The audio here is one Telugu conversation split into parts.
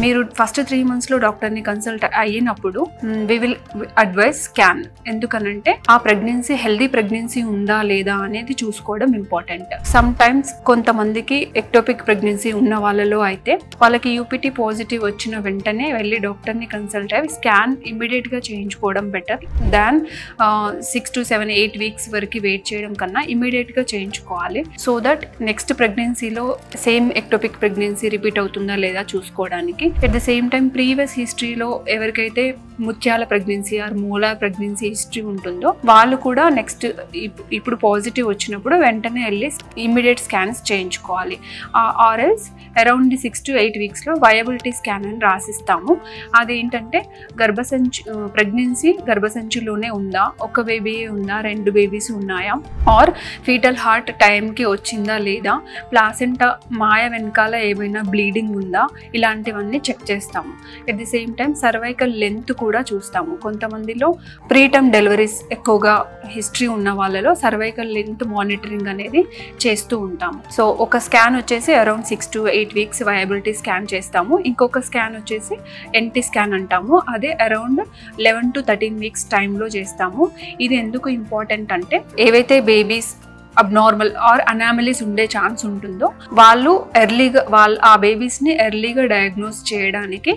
మీరు ఫస్ట్ 3 months లో డాక్టర్ని కన్సల్ట్ అయినప్పుడు వి విల్ అడ్వైస్ స్కాన్. ఎందుకనంటే ఆ ప్రెగ్నెన్సీ హెల్దీ ప్రెగ్నెన్సీ ఉందా లేదా అనేది చూసుకోవడం ఇంపార్టెంట్. సమ్ టైమ్స్ కొంతమందికి ఎక్టోపిక్ ప్రెగ్నెన్సీ ఉన్న వాళ్ళలో అయితే వాళ్ళకి యూపీటీ పాజిటివ్ వచ్చిన వెంటనే వెళ్ళి డాక్టర్ని కన్సల్ట్ అయ్యి స్కాన్ ఇమ్మీడియట్ గా చేయించుకోవడం బెటర్ దాన్ 6 to 7, 8 weeks వరకు వెయిట్ చేయడం కన్నా ఇమ్మీడియట్ గా చేయించుకోవాలి. సో దట్ నెక్స్ట్ ప్రెగ్నెన్సీలో సేమ్ ఎక్టోపిక్ ప్రెగ్నెన్సీ రిపీట్ అవుతుందా లేదా చూసుకోవడానికి. At the same time previous హిస్టరీలో ఎవరికైతే ముత్యాల ప్రెగ్నెన్సీ ఆర్ మూలార్ ప్రెగ్నెన్సీ హిస్టరీ ఉంటుందో వాళ్ళు కూడా నెక్స్ట్ ఇప్పుడు పాజిటివ్ వచ్చినప్పుడు వెంటనే వెళ్ళి ఇమ్మీడియట్ స్కాన్స్ చేయించుకోవాలి. ఆర్ఎల్స్ అరౌండ్ 6 to 8 weeks లో వయబిలిటీ స్కాన్ అని రాసిస్తాము. అదేంటంటే ప్రెగ్నెన్సీ గర్భసంచిలోనే ఉందా, ఒక బేబీ ఉందా, 2 babies ఉన్నాయా, ఆర్ ఫీటల్ హార్ట్ టైంకి వచ్చిందా లేదా, ప్లాసెంటా మాయ వెనకాల ఏమైనా బ్లీడింగ్ ఉందా, ఇలాంటివన్నీ చెక్ చేస్తాము. At the same time cervical length కూడా చూస్తాము. కొంతమందిలో ప్రీటర్మ్ డెలివరీస్ ఎక్కువగా హిస్టరీ ఉన్న వాళ్ళలో సర్వైకల్ లెంత్ మానిటరింగ్ అనేది చేస్తూ ఉంటాము. సో ఒక స్కాన్ వచ్చేసి around 6 to 8 weeks viability scan చేస్తాము. ఇంకొక స్కాన్ వచ్చేసి ఎన్టీ స్కాన్ అంటాము. అదే అరౌండ్ 11 to 13 weeks టైంలో చేస్తాము. ఇది ఎందుకు ఇంపార్టెంట్ అంటే ఏవైతే బేబీస్ అబ్నార్మల్ ఆర్ అనామలీస్ ఉండే ఛాన్స్ ఉంటుందో వాళ్ళు ఎర్లీగా ఆ బేబీస్ని ఎర్లీగా డయాగ్నోస్ చేయడానికి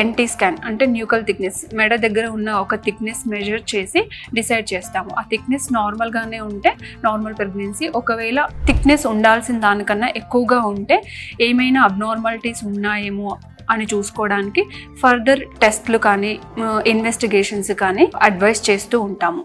ఎన్టీ స్కాన్ అంటే న్యూకల్ థిక్నెస్ మెడ దగ్గర ఉన్న ఒక థిక్నెస్ మెజర్ చేసి డిసైడ్ చేస్తాము. ఆ థిక్నెస్ నార్మల్గానే ఉంటే నార్మల్ ప్రెగ్నెన్సీ, ఒకవేళ థిక్నెస్ ఉండాల్సిన దానికన్నా ఎక్కువగా ఉంటే ఏమైనా అబ్నార్మాలిటీస్ ఉన్నాయేమో అని చూసుకోవడానికి ఫర్దర్ టెస్ట్లు కానీ ఇన్వెస్టిగేషన్స్ కానీ అడ్వైస్ చేస్తూ ఉంటాము.